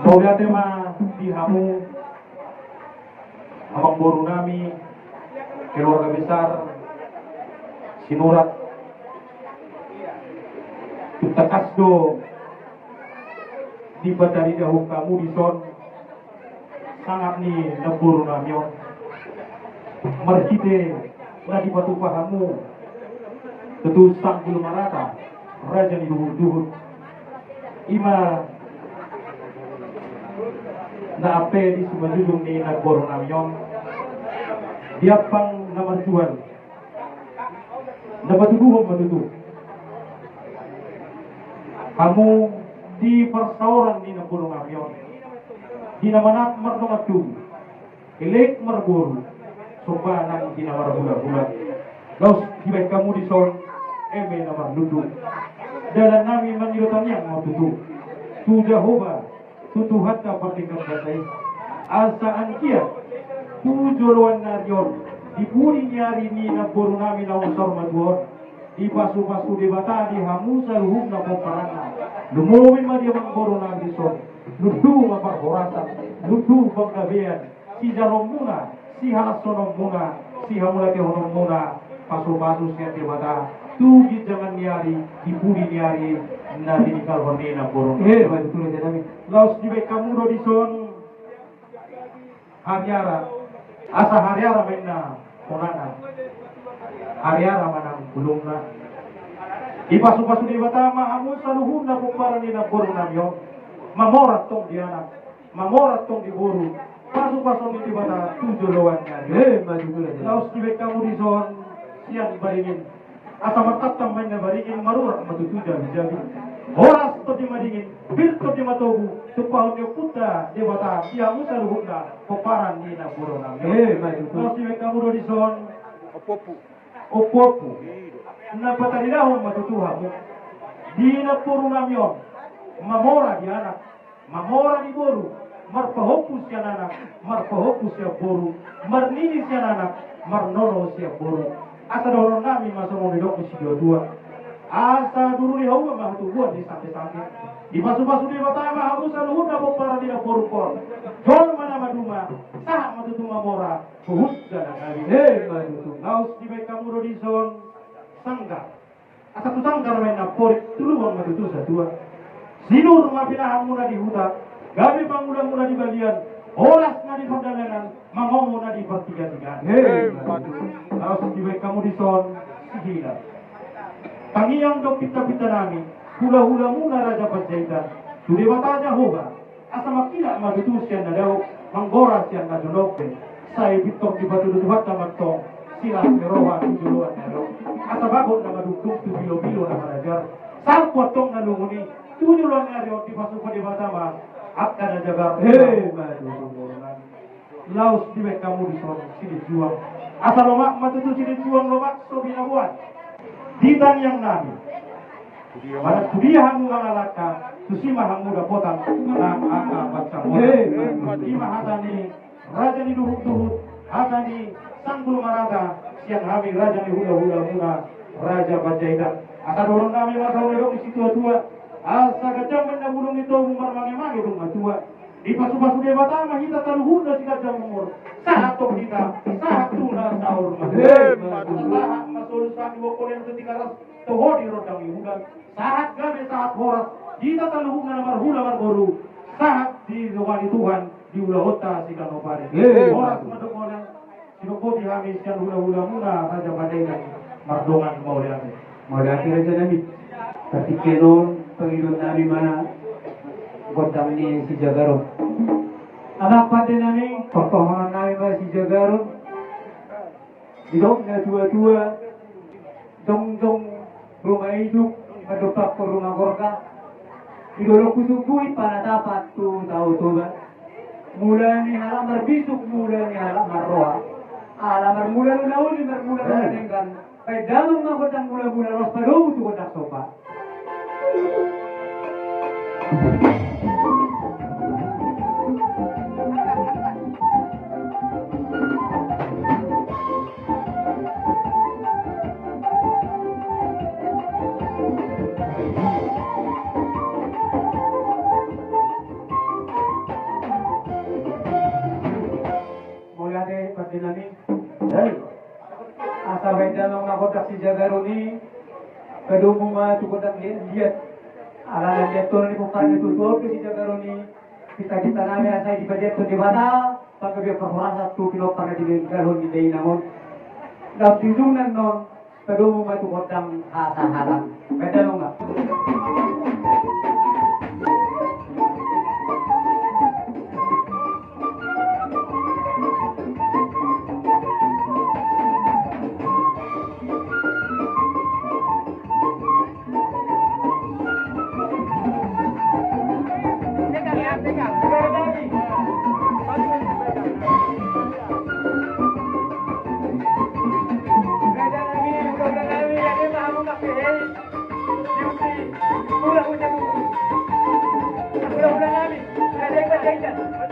Kaulia tema di hamu abang boru nami keluarga besar sinurat kita kasdo di batari dahulu kamu di son sangat ni naburu namyo merkite na di batu pahamu tentu sang bulu marata raja ni duhut ima na ape di sumajulung ni naburu namyo dia pang namarjuan na batu duhut matutu kamu di persauran ni naburu namyo di nama merdongatu elek merburu soba nang di nama bulat laus dibaik kamu di son eme nama duduk dalam nami menyirutan yang mau tutu tu Jehovah tu Tuhan tak pertikan batai asa ankia tu joluan narion di puri nyari ni naburu nami na usor maduon di pasu-pasu di bata di hamu saluhum na komparana lumumin ma dia mengburu nami son ludu maparhoratan ludu paggabian si jarom muna si halasonom muna si hamulake honom muna pasu-pasu siya tibata tugi jangan niari dipudi niari na dinikal hornina borong betul ya nami laus di kamu do di son hariara asa hariara menna konana hariara manang bulungna di pasu-pasu di bata mahamu saluhun na kumparani na borong namyo mamorat tong di anak mamorat tong di buru pasu-pasu di bata tujuh lawan nyari laus di kamu di son siang baringin asa matatang main na baringin marurat matutuja bijabi horas to di madingin bir to di matobu tupahon yo puta di bata siang usah luhunda koparan ni na buru nam laus di kamu di son opopu na pataridahon matutuha di na puru namyon mamora di anak mamora di boru marpahopus siya anak marpahopus siya boru marnini siya anak marnono siya boru asa doron nami masamo ni dok si dua asa dulu ni hawa mahatubuan di sampai-sampai di pasu-pasu di batama habusan luhut na para di boru por jol mana maduma sah matutu mamora buhut dan kali matutu laus di baik kamu do di son sanggar asa tu sanggar main na porik tuluang matutu sa dua sinur mapinahan muna di huta gabi pangulang muna di balian oras na di pagdalanan mangongo na di pertiga-tiga laos dibaik kamu di son sigila tangiyang do pita-pita nami hula-hula muna raja pajaitan sudah batanya hoba asa makila madutus yan na daw manggoras yan na dunokpe say bitok di batudutuhat na magtong silas meroha tujuluan na daw asa bagot na madugtug tu bilo-bilo na manajar sarpot tong nalunguni tujuan area di pasukan di Batama akan ada jaga laus di kamu di sana sini juang asal lomak matutu sini juang lomak so binabuan ditan yang nami pada kudiah hamu ngalaka susima hamu dapotan anak akak baca lima hatani raja ni duhut hatani sang bulu marata siang hami raja ni hula muna raja bajaidan asal dorong nami masau nedok di situ tua asa kacang benda bulung itu umar mange-mange dong matua di pasu-pasu dia batama kita taluhun dan tidak jam umur saat tok kita saat tuna sahur saat masuk saat bokol yang ketika ras toho di rodang ihudan saat gabe saat horas kita taluhun dan marhula marboru saat di luar Tuhan di ulahota sikan opare horas madokol yang sinokoti hamis yang hula-hula muna raja badaikan mardongan mau lihat raja nabi ketika non Panginoon namin mana godang ni si Jagaron. Anak pati namin, pertolongan namin ba si Jagaron? Idok na dua-dua, dong-dong rumah hidup, madupak ko rumah gorga. Idolok kusugui para dapat tu tahu tu ba? Mula ni halamar bisuk, mula ni halamar roa. Alamar mula ni mula dengan. Kaya damang mga godang mula-mula ros padaw tu godak sopa. dalam nakodak si Jagaroni kedua mama cukup dan lihat ala lihat turun di bukan itu tuh si Jagaroni kita namanya saya di bagian tuh di mana pakai dia performa 1 kilo pakai di galon di day namun dan tujuan non kedua mama itu kodam hasahalan beda lo nggak. Udah,